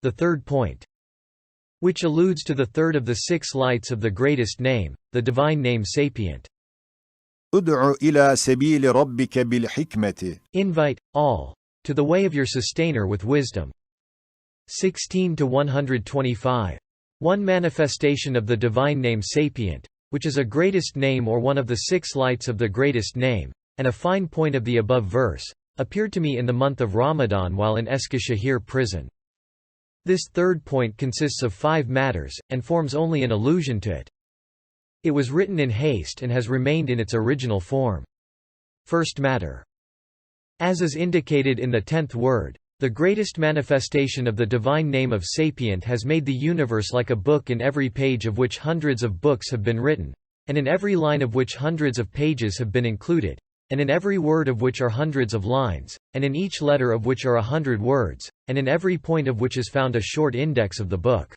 the third point, which alludes to the third of the 6 lights of the greatest name, the divine name Sapient. ادع إلى سبيل ربك بالحكمة. Invite, all, to the way of your sustainer with wisdom. 16–125. One manifestation of the divine name Sapient, which is a greatest name or one of the 6 lights of the greatest name, and a fine point of the above verse, appeared to me in the month of Ramadan while in Eskişehir Prison. This third point consists of 5 matters, and forms only an allusion to it. It was written in haste and has remained in its original form. First matter. As is indicated in the 10th word, the greatest manifestation of the divine name of Sapient has made the universe like a book, in every page of which hundreds of books have been written, and in every line of which hundreds of pages have been included, and in every word of which are hundreds of lines, and in each letter of which are 100 words, and in every point of which is found a short index of the book.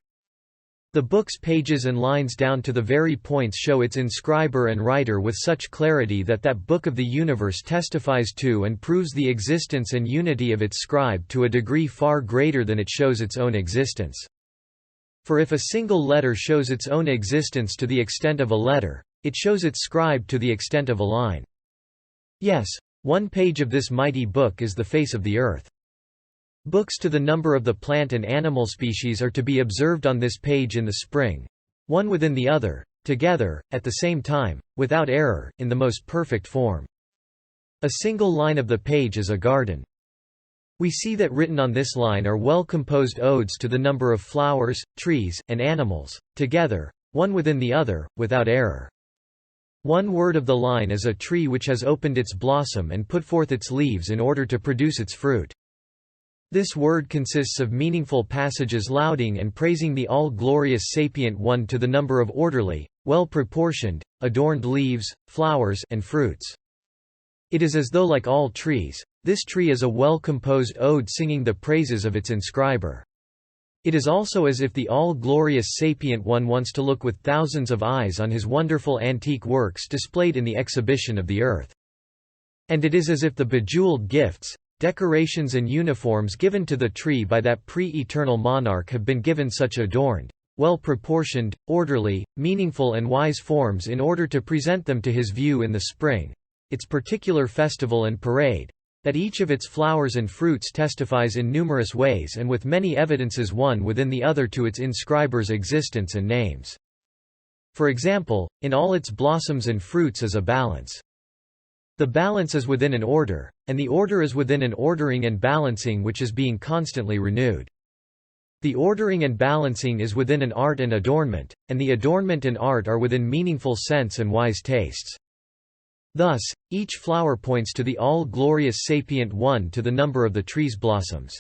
The book's pages and lines down to the very points show its inscriber and writer with such clarity that that book of the universe testifies to and proves the existence and unity of its scribe to a degree far greater than it shows its own existence. For if a single letter shows its own existence to the extent of a letter, it shows its scribe to the extent of a line. Yes, one page of this mighty book is the face of the earth. Books to the number of the plant and animal species are to be observed on this page in the spring, one within the other, together, at the same time, without error, in the most perfect form. A single line of the page is a garden. We see that written on this line are well-composed odes to the number of flowers, trees, and animals, together, one within the other, without error. One word of the line is a tree which has opened its blossom and put forth its leaves in order to produce its fruit. This word consists of meaningful passages lauding and praising the all-glorious Sapient One to the number of orderly, well-proportioned, adorned leaves, flowers, and fruits. It is as though, like all trees, this tree is a well-composed ode singing the praises of its inscriber. It is also as if the all-glorious Sapient One wants to look with thousands of eyes on his wonderful antique works displayed in the exhibition of the earth. And it is as if the bejeweled gifts, decorations and uniforms given to the tree by that pre-eternal monarch have been given such adorned, well-proportioned, orderly, meaningful and wise forms in order to present them to his view in the spring, its particular festival and parade, that each of its flowers and fruits testifies in numerous ways and with many evidences one within the other to its inscriber's existence and names. For example, in all its blossoms and fruits is a balance. The balance is within an order, and the order is within an ordering and balancing which is being constantly renewed. The ordering and balancing is within an art and adornment, and the adornment and art are within meaningful sense and wise tastes. Thus, each flower points to the all-glorious Sapient One to the number of the tree's blossoms.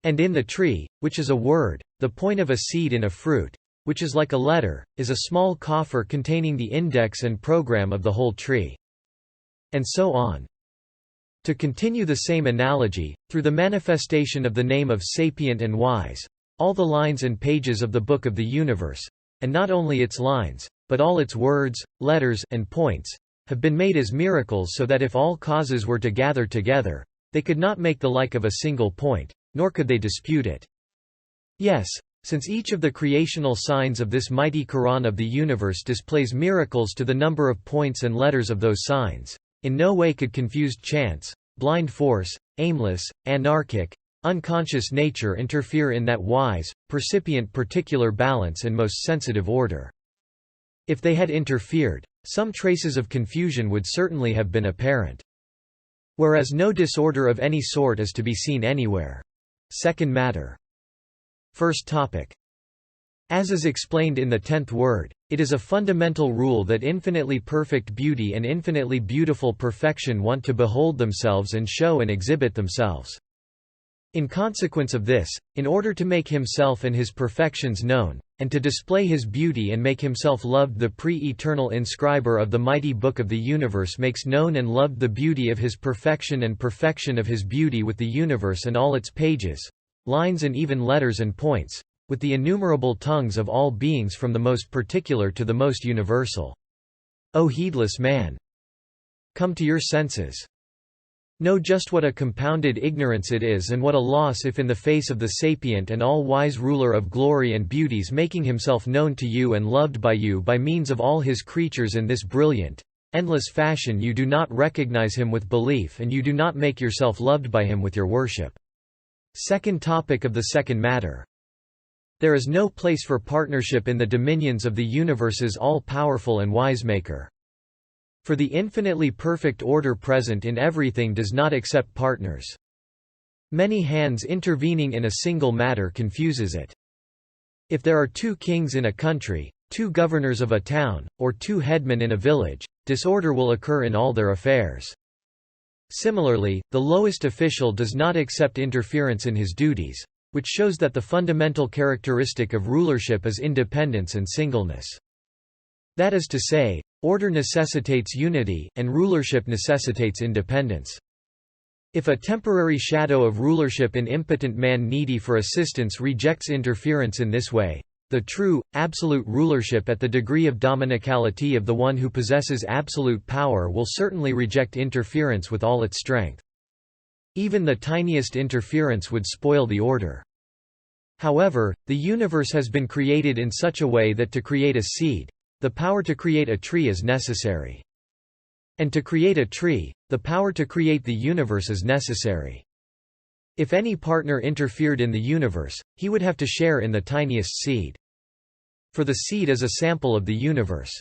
And in the tree, which is a word, the point of a seed in a fruit, which is like a letter, is a small coffer containing the index and program of the whole tree. And so on. To continue the same analogy, through the manifestation of the name of Sapient and Wise, all the lines and pages of the book of the universe, and not only its lines, but all its words, letters, and points, have been made as miracles so that if all causes were to gather together, they could not make the like of a single point, nor could they dispute it. Yes, since each of the creational signs of this mighty Quran of the universe displays miracles to the number of points and letters of those signs, in no way could confused chance, blind force, aimless, anarchic, unconscious nature interfere in that wise, percipient particular balance and most sensitive order. If they had interfered, some traces of confusion would certainly have been apparent. Whereas no disorder of any sort is to be seen anywhere. Second matter. First topic. As is explained in the 10th word, it is a fundamental rule that infinitely perfect beauty and infinitely beautiful perfection want to behold themselves and show and exhibit themselves. In consequence of this, in order to make himself and his perfections known, and to display his beauty and make himself loved, the pre-eternal inscriber of the mighty book of the universe makes known and loved the beauty of his perfection and perfection of his beauty with the universe and all its pages, lines and even letters and points, with the innumerable tongues of all beings from the most particular to the most universal. O heedless man! Come to your senses. Know just what a compounded ignorance it is and what a loss if in the face of the sapient and all-wise ruler of glory and beauties making himself known to you and loved by you by means of all his creatures in this brilliant, endless fashion you do not recognize him with belief and you do not make yourself loved by him with your worship. Second topic of the second matter. There is no place for partnership in the dominions of the universe's all-powerful and wise maker. For the infinitely perfect order present in everything does not accept partners. Many hands intervening in a single matter confuses it. If there are 2 kings in a country, 2 governors of a town, or 2 headmen in a village, disorder will occur in all their affairs. Similarly, the lowest official does not accept interference in his duties, which shows that the fundamental characteristic of rulership is independence and singleness. That is to say, order necessitates unity, and rulership necessitates independence. If a temporary shadow of rulership in impotent man needy for assistance rejects interference in this way, the true, absolute rulership at the degree of dominicality of the one who possesses absolute power will certainly reject interference with all its strength. Even the tiniest interference would spoil the order. However, the universe has been created in such a way that to create a seed, the power to create a tree is necessary. And to create a tree, the power to create the universe is necessary. If any partner interfered in the universe, he would have to share in the tiniest seed. For the seed is a sample of the universe.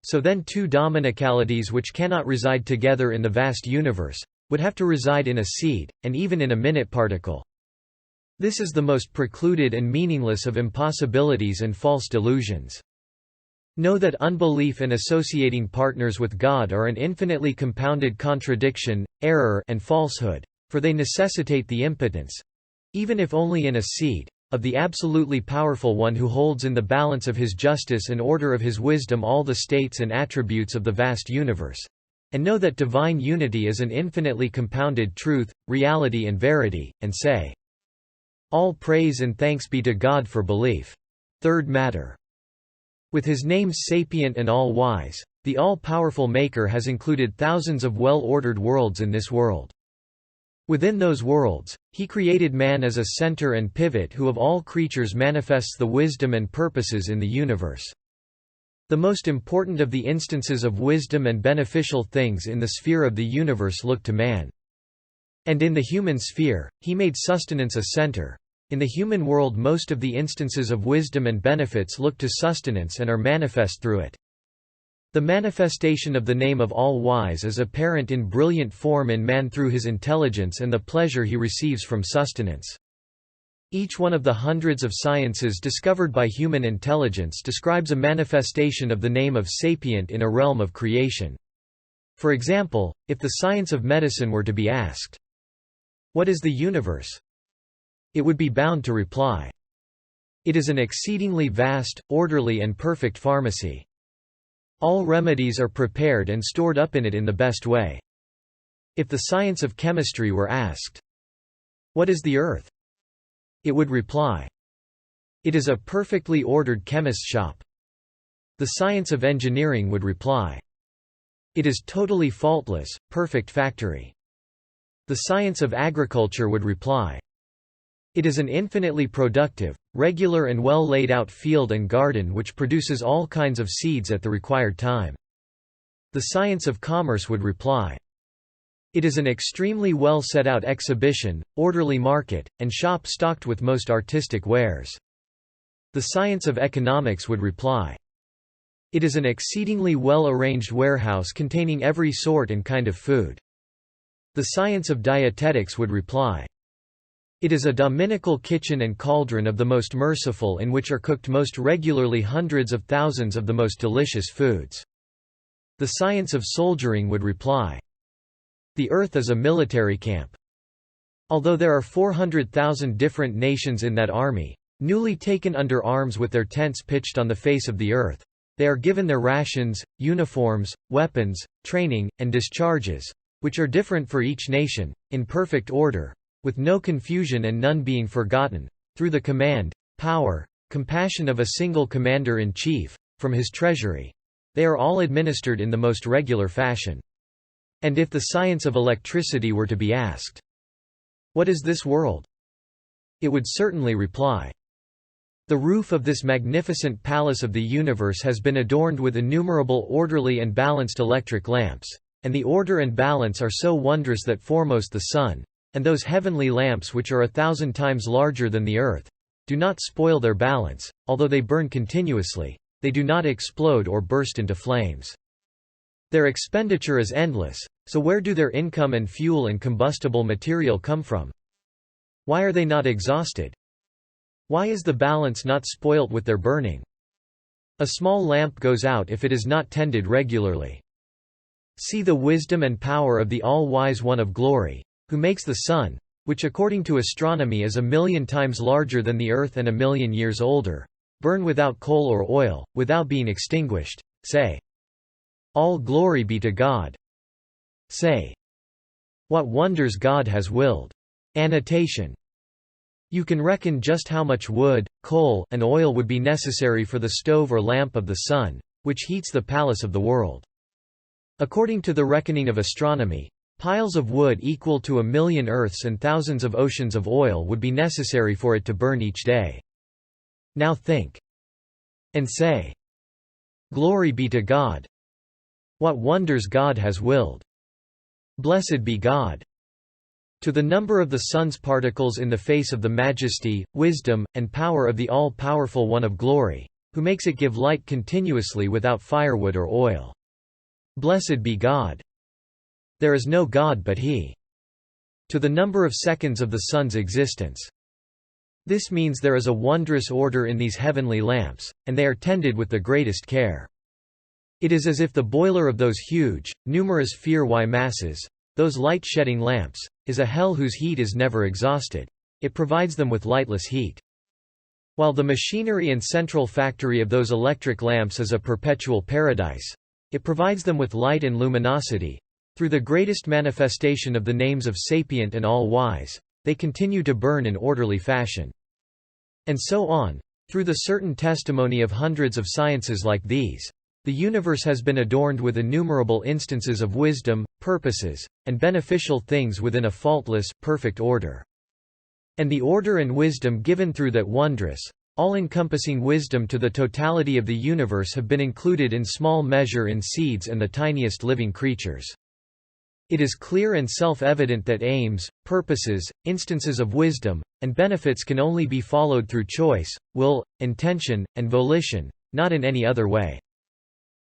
So then 2 dominicalities which cannot reside together in the vast universe, would have to reside in a seed, and even in a minute particle. This is the most precluded and meaningless of impossibilities and false delusions. Know that unbelief and associating partners with God are an infinitely compounded contradiction, error, and falsehood, for they necessitate the impotence—even if only in a seed—of the absolutely powerful one who holds in the balance of his justice and order of his wisdom all the states and attributes of the vast universe. And know that divine unity is an infinitely compounded truth, reality and verity, and say, all praise and thanks be to God for belief. Third matter. With his names sapient and all-wise, the all-powerful Maker has included thousands of well-ordered worlds in this world. Within those worlds, he created man as a center and pivot who of all creatures manifests the wisdom and purposes in the universe. The most important of the instances of wisdom and beneficial things in the sphere of the universe look to man. And in the human sphere, he made sustenance a center. In the human world most of the instances of wisdom and benefits look to sustenance and are manifest through it. The manifestation of the name of All-Wise is apparent in brilliant form in man through his intelligence and the pleasure he receives from sustenance. Each one of the hundreds of sciences discovered by human intelligence describes a manifestation of the name of sapient in a realm of creation. For example, if the science of medicine were to be asked, "What is the universe?" it would be bound to reply, "It is an exceedingly vast, orderly and perfect pharmacy. All remedies are prepared and stored up in it in the best way." If the science of chemistry were asked, "What is the earth?" it would reply, "It is a perfectly ordered chemist's shop." The science of engineering would reply, "It is totally faultless, perfect factory." The science of agriculture would reply, "It is an infinitely productive, regular and well laid out field and garden which produces all kinds of seeds at the required time." The science of commerce would reply, "It is an extremely well set out exhibition, orderly market, and shop stocked with most artistic wares." The science of economics would reply, "It is an exceedingly well arranged warehouse containing every sort and kind of food." The science of dietetics would reply, "It is a dominical kitchen and cauldron of the most merciful in which are cooked most regularly hundreds of thousands of the most delicious foods." The science of soldiering would reply, "The earth is a military camp." Although there are 400,000 different nations in that army, newly taken under arms with their tents pitched on the face of the earth, they are given their rations, uniforms, weapons, training, and discharges, which are different for each nation, in perfect order, with no confusion and none being forgotten, through the command, power, compassion of a single commander-in-chief, from his treasury. They are all administered in the most regular fashion. And if the science of electricity were to be asked, "What is this world?" it would certainly reply, "The roof of this magnificent palace of the universe has been adorned with innumerable orderly and balanced electric lamps, and the order and balance are so wondrous that foremost the sun, and those heavenly lamps which are 1,000 times larger than the earth, do not spoil their balance, although they burn continuously, they do not explode or burst into flames. Their expenditure is endless, so where do their income and fuel and combustible material come from? Why are they not exhausted? Why is the balance not spoilt with their burning? A small lamp goes out if it is not tended regularly. See the wisdom and power of the all-wise One of glory, who makes the sun, which according to astronomy is 1,000,000 times larger than the earth and 1,000,000 years older, burn without coal or oil, without being extinguished. Say, "All glory be to God." Say, "What wonders God has willed." Annotation. You can reckon just how much wood, coal, and oil would be necessary for the stove or lamp of the sun, which heats the palace of the world. According to the reckoning of astronomy, piles of wood equal to 1,000,000 earths and thousands of oceans of oil would be necessary for it to burn each day. Now think. And say, "Glory be to God. What wonders God has willed. Blessed be God." To the number of the sun's particles in the face of the majesty, wisdom, and power of the all-powerful One of glory, who makes it give light continuously without firewood or oil. Blessed be God. There is no God but He. To the number of seconds of the sun's existence. This means there is a wondrous order in these heavenly lamps, and they are tended with the greatest care. It is as if the boiler of those huge, numerous Fire masses, those light-shedding lamps, is a hell whose heat is never exhausted. It provides them with lightless heat. While the machinery and central factory of those electric lamps is a perpetual paradise, it provides them with light and luminosity. Through the greatest manifestation of the names of Sapient and All-Wise, they continue to burn in orderly fashion. And so on, through the certain testimony of hundreds of sciences like these. The universe has been adorned with innumerable instances of wisdom, purposes, and beneficial things within a faultless, perfect order. And the order and wisdom given through that wondrous, all-encompassing wisdom to the totality of the universe have been included in small measure in seeds and the tiniest living creatures. It is clear and self-evident that aims, purposes, instances of wisdom, and benefits can only be followed through choice, will, intention, and volition, not in any other way.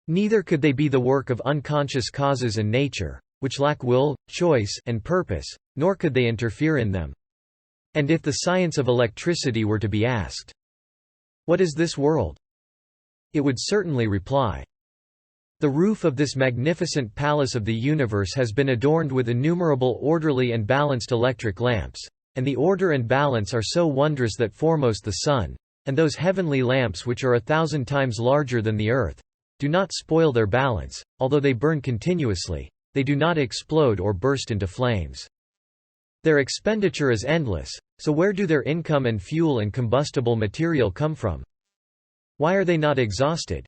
Neither could they be the work of unconscious causes and nature, which lack will, choice, and purpose, nor could they interfere in them. And if the science of electricity were to be asked, "What is this world?" it would certainly reply, "The roof of this magnificent palace of the universe has been adorned with innumerable orderly and balanced electric lamps, and the order and balance are so wondrous that foremost the sun, and those heavenly lamps which are 1,000 times larger than the earth, do not spoil their balance, although they burn continuously, they do not explode or burst into flames. Their expenditure is endless, so where do their income and fuel and combustible material come from? Why are they not exhausted?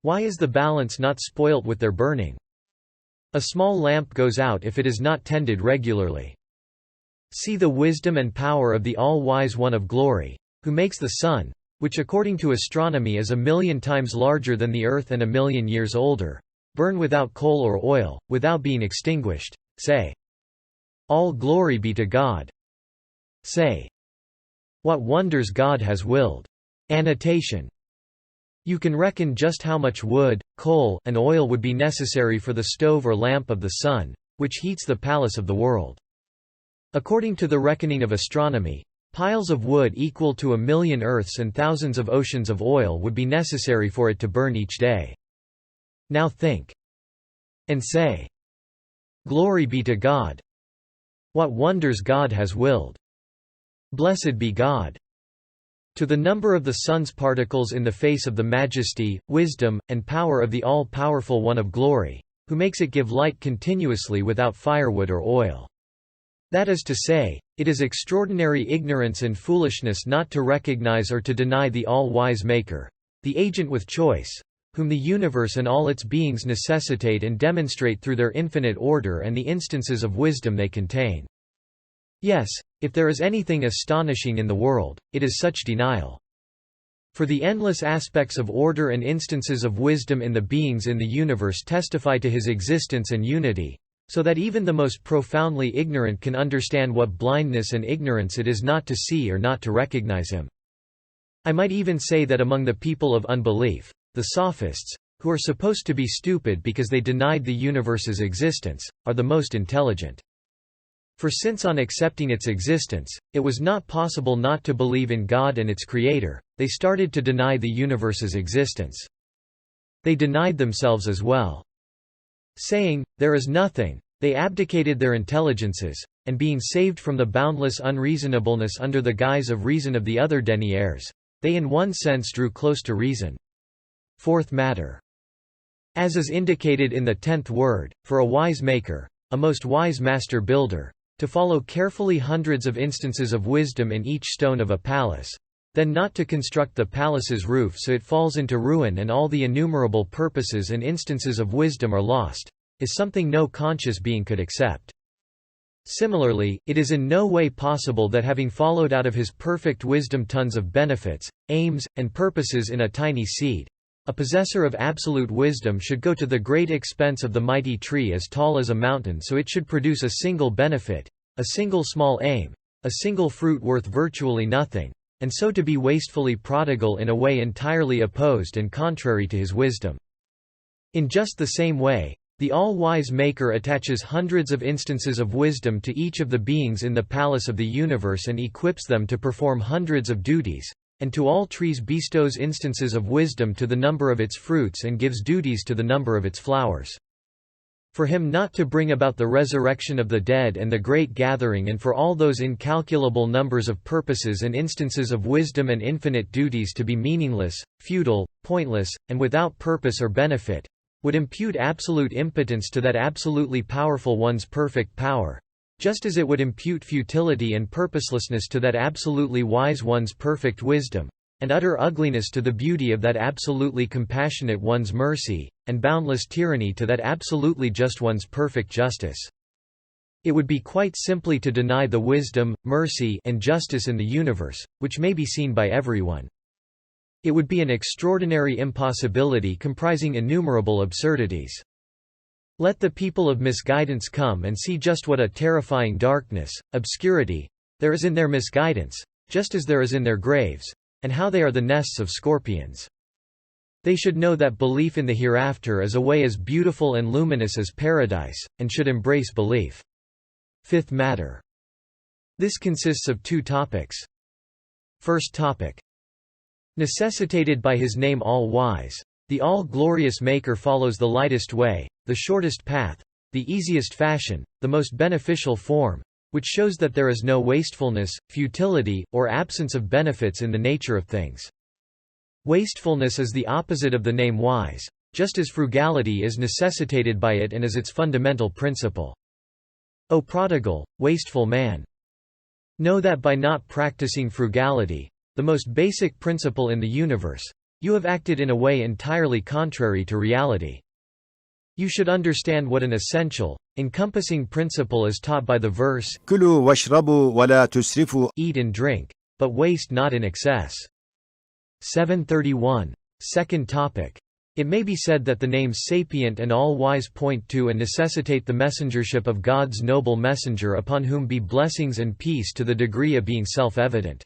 Why is the balance not spoilt with their burning? A small lamp goes out if it is not tended regularly. See the wisdom and power of the all-wise One of glory, who makes the sun, which according to astronomy is 1,000,000 times larger than the earth and 1,000,000 years older, burn without coal or oil, without being extinguished. Say, "All glory be to God." Say, "What wonders God has willed." Annotation. You can reckon just how much wood, coal, and oil would be necessary for the stove or lamp of the sun, which heats the palace of the world. According to the reckoning of astronomy, piles of wood equal to 1,000,000 earths and thousands of oceans of oil would be necessary for it to burn each day. Now think. And say, "Glory be to God. What wonders God has willed. Blessed be God." To the number of the sun's particles in the face of the majesty, wisdom, and power of the all-powerful One of glory, who makes it give light continuously without firewood or oil. That is to say, it is extraordinary ignorance and foolishness not to recognize or to deny the all-wise Maker, the agent with choice, whom the universe and all its beings necessitate and demonstrate through their infinite order and the instances of wisdom they contain. Yes, if there is anything astonishing in the world, it is such denial. For the endless aspects of order and instances of wisdom in the beings in the universe testify to his existence and unity, so that even the most profoundly ignorant can understand what blindness and ignorance it is not to see or not to recognize him. I might even say that among the people of unbelief, the sophists, who are supposed to be stupid because they denied the universe's existence, are the most intelligent. For since on accepting its existence, it was not possible not to believe in God and its Creator, they started to deny the universe's existence. They denied themselves as well. Saying, "There is nothing," they abdicated their intelligences, and being saved from the boundless unreasonableness under the guise of reason of the other deniers, they in one sense drew close to reason. Fourth matter. As is indicated in the 10th word, for a wise maker, a most wise master builder, to follow carefully hundreds of instances of wisdom in each stone of a palace, then not to construct the palace's roof so it falls into ruin and all the innumerable purposes and instances of wisdom are lost, is something no conscious being could accept. Similarly, it is in no way possible that having followed out of his perfect wisdom tons of benefits, aims, and purposes in a tiny seed, a possessor of absolute wisdom should go to the great expense of the mighty tree as tall as a mountain so it should produce a single benefit, a single small aim, a single fruit worth virtually nothing, and so to be wastefully prodigal in a way entirely opposed and contrary to his wisdom. In just the same way, the all-wise Maker attaches hundreds of instances of wisdom to each of the beings in the palace of the universe and equips them to perform hundreds of duties, and to all trees bestows instances of wisdom to the number of its fruits and gives duties to the number of its flowers. For him not to bring about the resurrection of the dead and the great gathering and for all those incalculable numbers of purposes and instances of wisdom and infinite duties to be meaningless, futile, pointless, and without purpose or benefit, would impute absolute impotence to that absolutely powerful one's perfect power, just as it would impute futility and purposelessness to that absolutely wise one's perfect wisdom, and utter ugliness to the beauty of that absolutely compassionate one's mercy, and boundless tyranny to that absolutely just one's perfect justice. It would be quite simply to deny the wisdom, mercy, and justice in the universe, which may be seen by everyone. It would be an extraordinary impossibility comprising innumerable absurdities. Let the people of misguidance come and see just what a terrifying darkness, obscurity, there is in their misguidance, just as there is in their graves, and how they are the nests of scorpions. They should know that belief in the hereafter is a way as beautiful and luminous as paradise, and should embrace belief. Fifth matter. This consists of two topics. First topic. Necessitated by his name all-wise, the all-glorious Maker follows the lightest way, the shortest path, the easiest fashion, the most beneficial form, which shows that there is no wastefulness, futility, or absence of benefits in the nature of things. Wastefulness is the opposite of the name wise, just as frugality is necessitated by it and is its fundamental principle. O prodigal, wasteful man! Know that by not practicing frugality, the most basic principle in the universe, you have acted in a way entirely contrary to reality. You should understand what an essential, encompassing principle is taught by the verse, كلوا واشربوا ولا تسرفوا. Eat and drink, but waste not in excess. 731. Second topic. It may be said that the names Sapient and All-Wise point to and necessitate the messengership of God's noble messenger upon whom be blessings and peace to the degree of being self-evident.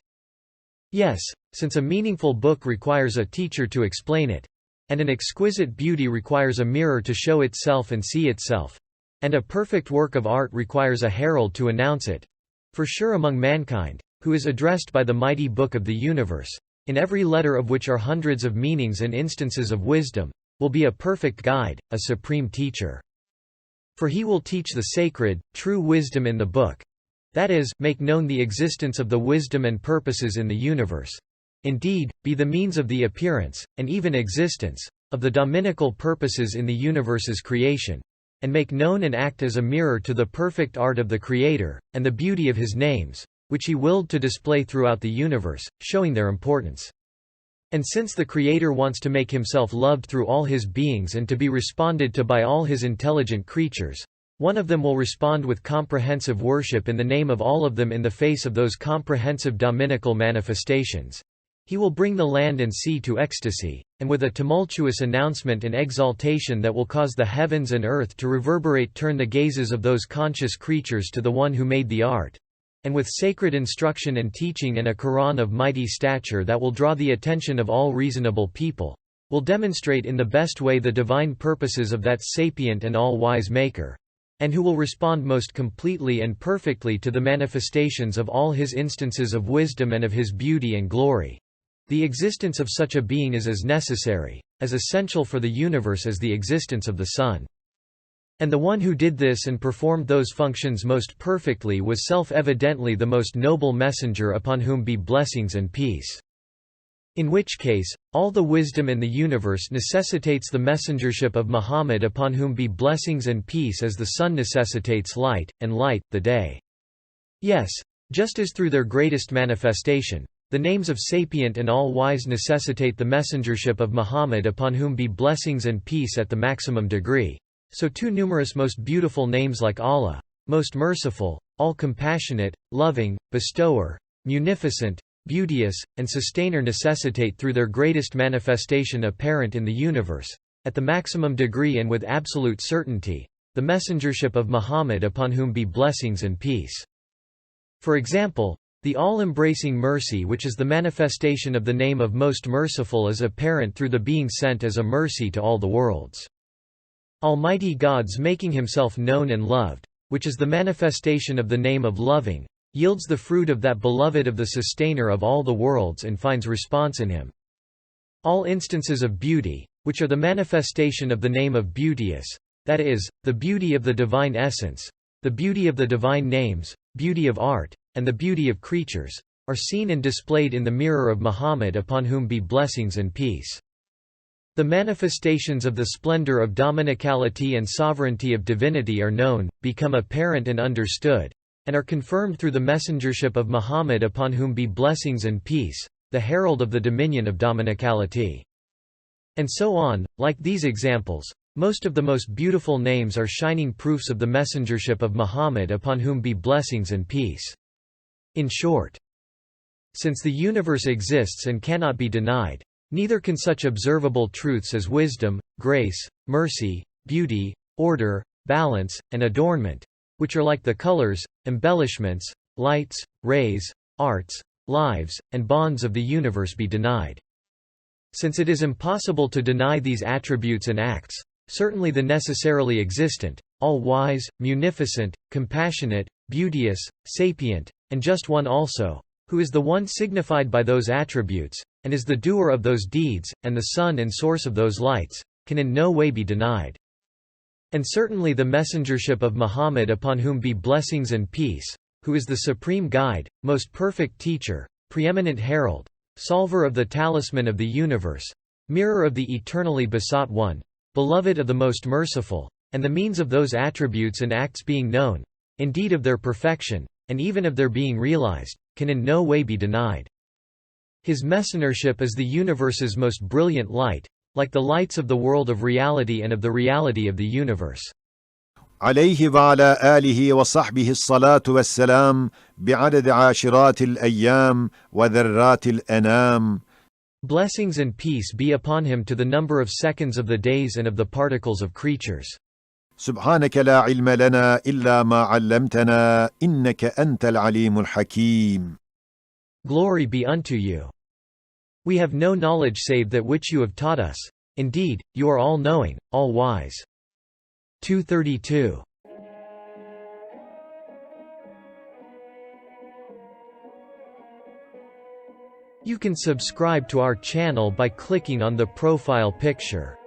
Yes, since a meaningful book requires a teacher to explain it, and an exquisite beauty requires a mirror to show itself and see itself, and a perfect work of art requires a herald to announce it, for sure among mankind, who is addressed by the mighty book of the universe, in every letter of which are hundreds of meanings and instances of wisdom, will be a perfect guide, a supreme teacher. For he will teach the sacred, true wisdom in the book, that is, make known the existence of the wisdom and purposes in the universe, indeed, be the means of the appearance, and even existence, of the dominical purposes in the universe's creation, and make known and act as a mirror to the perfect art of the Creator, and the beauty of his names, which he willed to display throughout the universe, showing their importance. And since the Creator wants to make himself loved through all his beings and to be responded to by all his intelligent creatures, one of them will respond with comprehensive worship in the name of all of them in the face of those comprehensive dominical manifestations. He will bring the land and sea to ecstasy, and with a tumultuous announcement and exaltation that will cause the heavens and earth to reverberate turn the gazes of those conscious creatures to the one who made the art, and with sacred instruction and teaching and a Quran of mighty stature that will draw the attention of all reasonable people, will demonstrate in the best way the divine purposes of that sapient and all-wise Maker, and who will respond most completely and perfectly to the manifestations of all his instances of wisdom and of his beauty and glory. The existence of such a being is as necessary, as essential for the universe as the existence of the sun. And the one who did this and performed those functions most perfectly was self-evidently the most noble messenger upon whom be blessings and peace. In which case, all the wisdom in the universe necessitates the messengership of Muhammad upon whom be blessings and peace as the sun necessitates light, and light, the day. Yes, just as through their greatest manifestation, the names of Sapient and All-Wise necessitate the messengership of Muhammad upon whom be blessings and peace at the maximum degree, so too numerous most beautiful names like Allah, most merciful, all-compassionate, loving, bestower, munificent, beauteous, and sustainer necessitate through their greatest manifestation apparent in the universe, at the maximum degree and with absolute certainty, the messengership of Muhammad upon whom be blessings and peace. For example, the all-embracing mercy which is the manifestation of the name of Most Merciful is apparent through the being sent as a mercy to all the worlds. Almighty God's making himself known and loved, which is the manifestation of the name of Loving, yields the fruit of that beloved of the Sustainer of all the worlds and finds response in him. All instances of beauty, which are the manifestation of the name of Beauteous, that is, the beauty of the divine essence, the beauty of the divine names, beauty of art, and the beauty of creatures, are seen and displayed in the mirror of Muhammad upon whom be blessings and peace. The manifestations of the splendor of dominicality and sovereignty of divinity are known, become apparent and understood, and are confirmed through the messengership of Muhammad upon whom be blessings and peace, the herald of the dominion of dominicality. And so on, like these examples, most of the most beautiful names are shining proofs of the messengership of Muhammad upon whom be blessings and peace. In short, since the universe exists and cannot be denied, neither can such observable truths as wisdom, grace, mercy, beauty, order, balance, and adornment, which are like the colors, embellishments, lights, rays, arts, lives, and bonds of the universe be denied. Since it is impossible to deny these attributes and acts, certainly the necessarily existent, all-wise, munificent, compassionate, beauteous, sapient, and just one also, who is the one signified by those attributes, and is the doer of those deeds, and the sun and source of those lights, can in no way be denied. And certainly the messengership of Muhammad upon whom be blessings and peace, who is the supreme guide, most perfect teacher, preeminent herald, solver of the talisman of the universe, mirror of the eternally besought one, beloved of the most merciful, and the means of those attributes and acts being known, indeed of their perfection, and even of their being realized, can in no way be denied. His messengership is the universe's most brilliant light, like the lights of the world of reality and of the reality of the universe. عليه وعلى آله وصحبه الصلاة والسلام بعدد عاشرات الأيام وذرات الأنام. Blessings and peace be upon him to the number of seconds of the days and of the particles of creatures. سبحانك لا علم لنا إلا ما علمتنا إنك أنت العليم الحكيم. Glory be unto you. We have no knowledge save that which you have taught us. Indeed, you are all-knowing, all-wise. 232. You can subscribe to our channel by clicking on the profile picture.